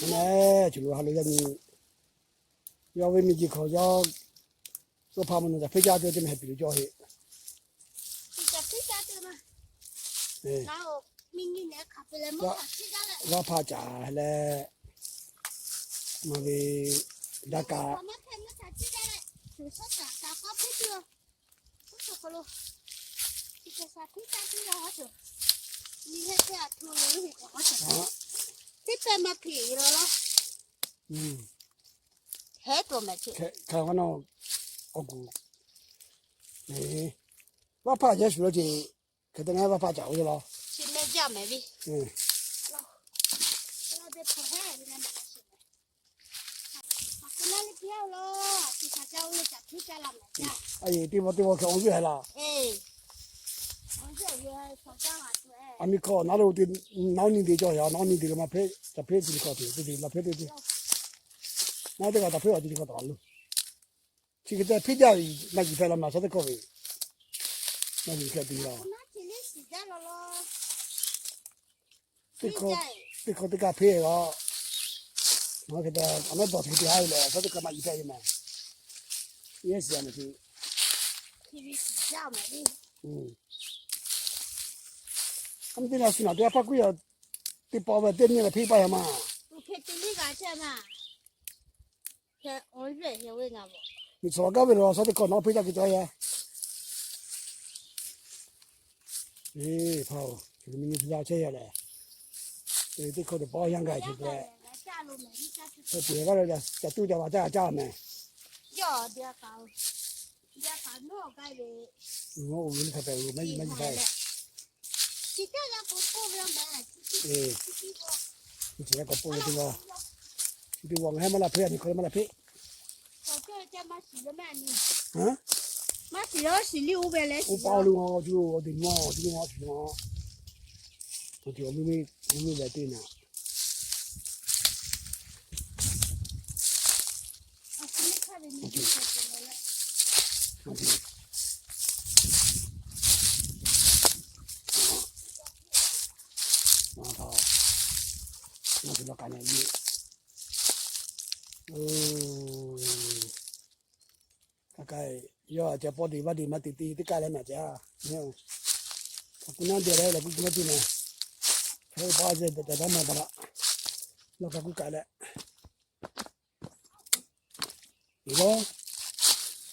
哎，就还那个你，要为民间考教，做他们那个回家这边还比较教些。回家的嘛。嗯。然后明年咖啡来摸回家了。我怕家嘞，嘛为大家。我们看没啥回家了，就说啥大咖啡的，不说好了。这个啥回家的好久，你看这土人会好久。这边嘛便宜了咯。嗯。太多没去。看我那，我估，哎，我怕结束了就，可能我怕家去了。去买家买呗。嗯。我在跑海，你看那个是的。我那里票咯，去他家我家回家了买家。哎，对我看我厉害了。哎。我这也上家嘛去哎。还没考，那都对老年的教下，老年的了嘛配，在配置里考对，对，那配对对。那这个他配好就考大了。这个在配家里那一块了嘛，啥子考位？那就肯定了。那今天时间了咯。对考这个配个，我给他俺们到这个地下来，啥子干嘛一块嘛？也是这样的就。因为时间嘛的。嗯。他们这边是哪都要把贵要，得包外店面的配包呀嘛。我配对你干啥嘛？看我热些为啥不？你说个为了啥子搞老配价给做呀？哎，好，这个明天要接下来，得考虑保险盖去的。这别个了在度假话在家嘛。要点高，点高我盖的。我们才白，我们一白。其他人不不了买，哎，你这个不这个，你往还没来配，你可能没来配。我这家买洗了买你。嗯。买洗了洗600来洗。我包了我就我对我这个我去我，我就没来对呢。啊，你看着你就看出来了。好，我给他干点鱼。哦，大概要这包的把的嘛的干来嘛家，没有，他姑娘带来了，姑娘进来，还有把这他买不了，那他给干了，对咯，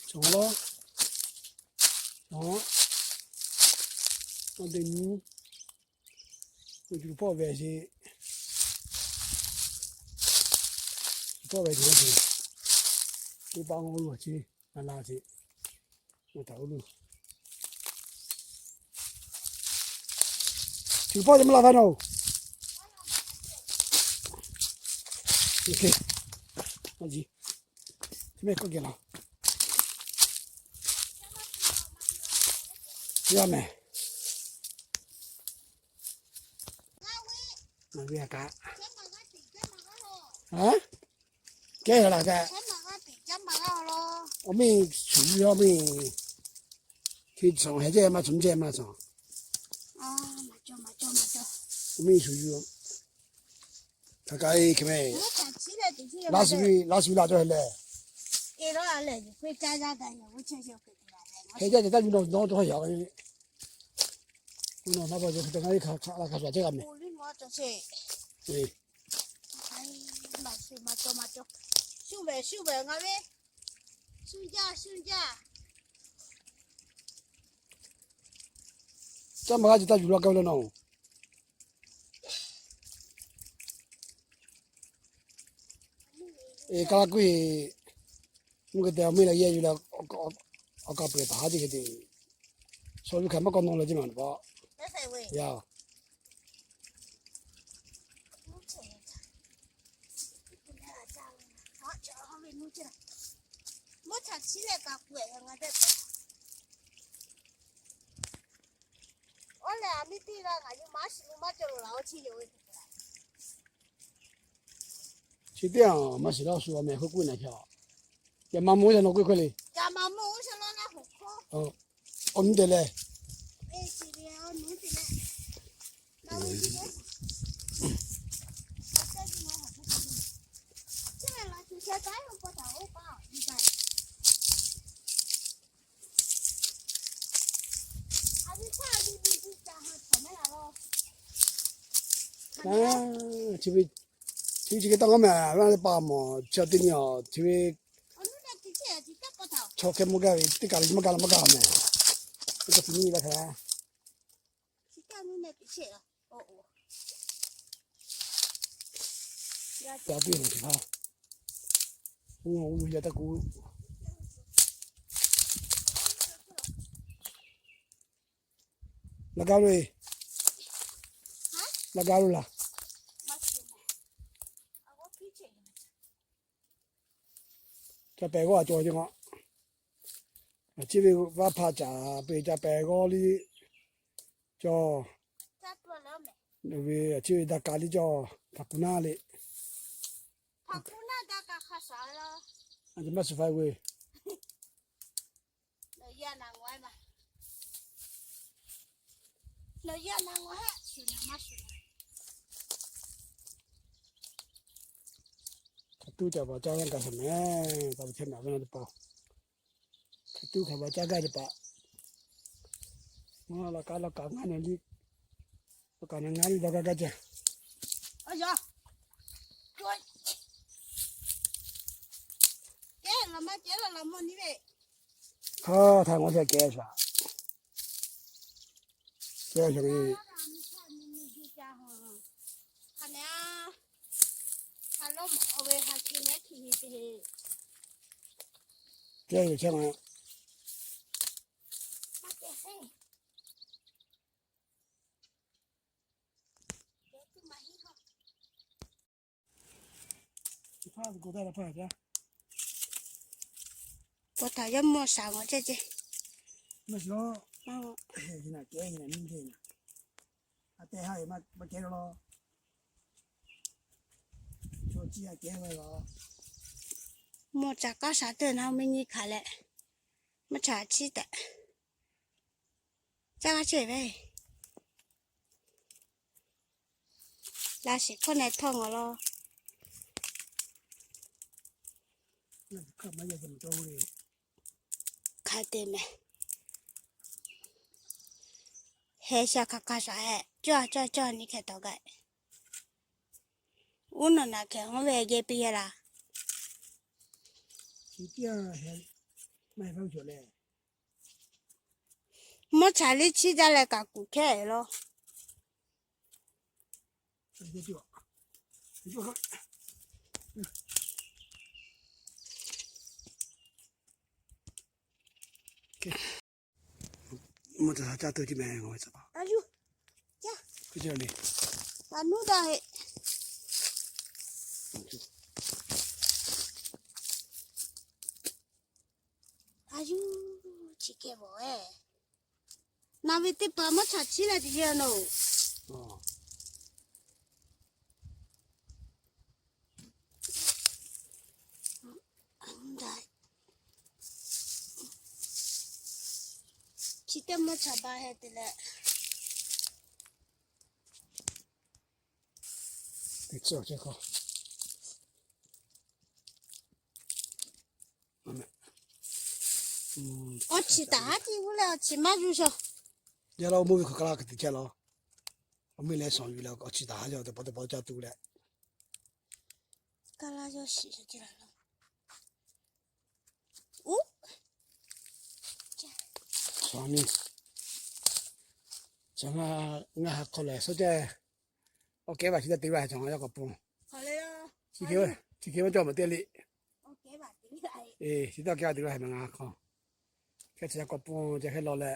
中了，哦，我对你，我就包外些。包外东西，你帮我落去，拿垃圾，我投入。就包这么麻烦喽。OK， 那去，这边过去了。要没？那边干。啊？给了噻。我们属于我们去上海这嘛，从这嘛上。啊，嘛叫。我们属于，大概看没？哪属于哪着来？给了来，会家的，我悄悄给他来。现在就在弄多少要的，弄那不就等下一看说这个没？我这些。对。哎，嘛叫，收呗，俺们，收价。这么就在娱乐高了喏。刚刚贵，我个店没了也有了，我搞不大这个的，所以看没搞弄了这样的吧？呀。我才起来搞贵，我在。我来你对了，俺就马叫老起有。去这样，没事老说买回贵那条，也蛮木上那贵块嘞。干嘛木上那好khó。哦，哦，你得嘞。哎，这边我弄起来，那我这个。这个当我们让你爸妈晓得了，这个我弄点这些，这个不头。炒开木干，这干了么干了么干呢？这个是你来看，这个弄点这些了。哦。要对了是吧？我觉得我那干嘞，那干了。在白瓜做这个，这边我怕家被在白瓜里叫那边这边在家里叫他姑娘里，他姑娘大概喝啥了？那就没吃饭喂。那也难怪嘛。那也难怪，是那么是。他都叫我家人干什么？咱们天哪，问的包，他都看我家干的包。我干了干俺那里，我干了俺里那个干的。哎呀，对，给了嘛，给了嘛，你呗。好，他我才干啥？不要想你。看呀，看老毛呗，还天天提的。这有钱吗？怕是古代的怕啥？我讨厌摸啥我姐姐。没事咯。妈我。现在改现在明天呢，啊，等下也没改了咯。手机也改了咯。摸咋搞啥的，然后没你看嘞，没查起的，咋个去呗？那是可能痛我咯。那干嘛要这么多嘞？看对没？还想看啥嘿？叫你看到个。我那看我外给毕业了。这点还买房去嘞？没查理起在那个顾客咯。这就，这就好。我这家都去买，我知道。哎呦，呀，在这里。那弄的嘿。哎呦，这个不哎，那位得把没查起来的人喽。哦。起点没查吧还得嘞。对，这这好。我去大的我了，去马路上。要了，我们去干哪个地界了？我没来上雨了，我去大家都把家堵了。干哪就洗出去了。哦。上面，像我还考虑说的，我给吧，现在对吧？像我要个半。好嘞呀。几天我叫没得哩。我给吧，对来。哎，现在给对吧？还没俺考，开始要个半，就还老了。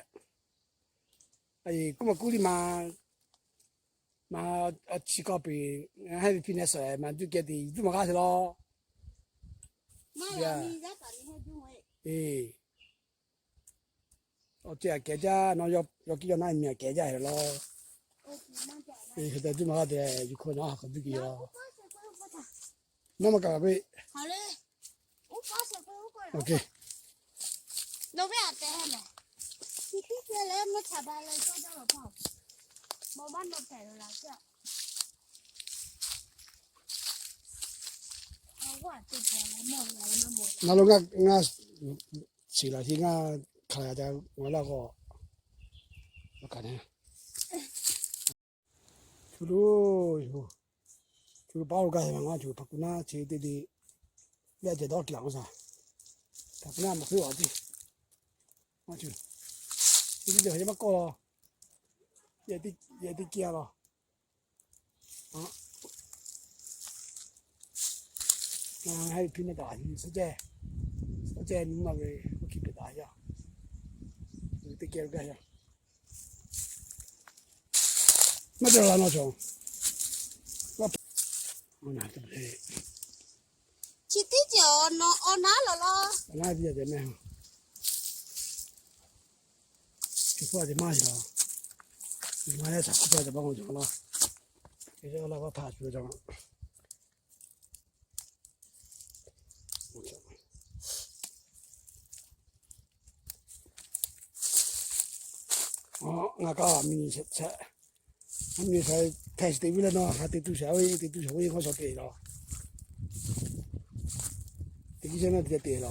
哎，咁么鼓励嘛去搞别，还是平常说嘛，就给的这么下去咯。是啊。你在干你还就会。哎。哦，这改家，那要给那一面改家去咯。哎，现在这么下的，有可能还可以给咯。那么干呗。好嘞，我把小朋友过来。OK。那不要带了，你毕业了没查吧了，就叫了跑，没办法带了这。那了我去了去我看下在我那个，我看呢。就把我干什么？我就不跟他去的，了解到两啥，他不那么会玩的，我就，你就什么搞了，也得见了，啊，还有拼的大，实在你那个我去不大呀，得见个呀，那就让那种，我拿对不对？chỉ tí giờ nó lo那比较怎么样？就过来买去了，你买点啥？不要再帮我讲了，这个那个他去讲。哦，我搞明年才，明年才开始对了喏，还得读社会，我说对了，这个现在得对了，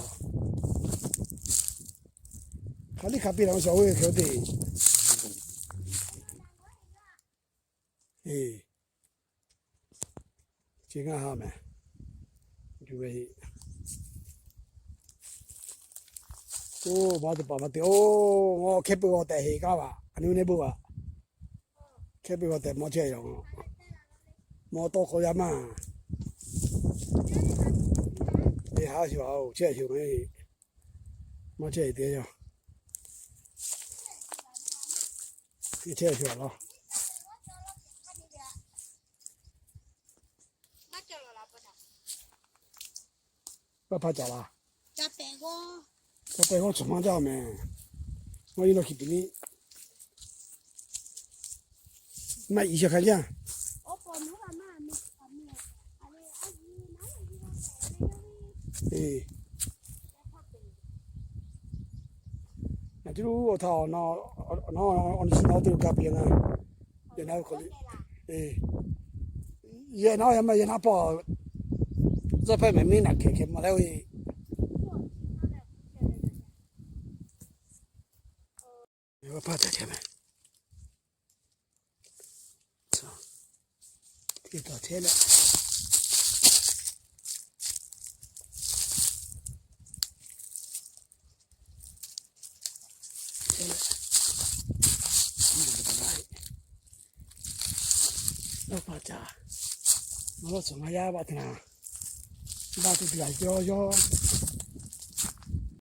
看你看别人社会晓得，哎，这个好没？就会。哦，我就爸爸的哦，我开背我带去干嘛？你那不啊？开背我带没这样，没多可人嘛。你好笑哦，这小妹，没这点呀，你这笑了，má cho là bữa nào 不怕脚了？ cho bé cô 我带我出门叫没？我有那去给你买一些看见。 ô còn nữa là mà mình còn nhiều anh gì nói là gì đâu哎，那就是我操，那是老头改变了，也那可能，哎，也那也没也那包，这块没那开没来回，我怕这前面，操，这到车了。那把家，我从俺家把他，把这边交交。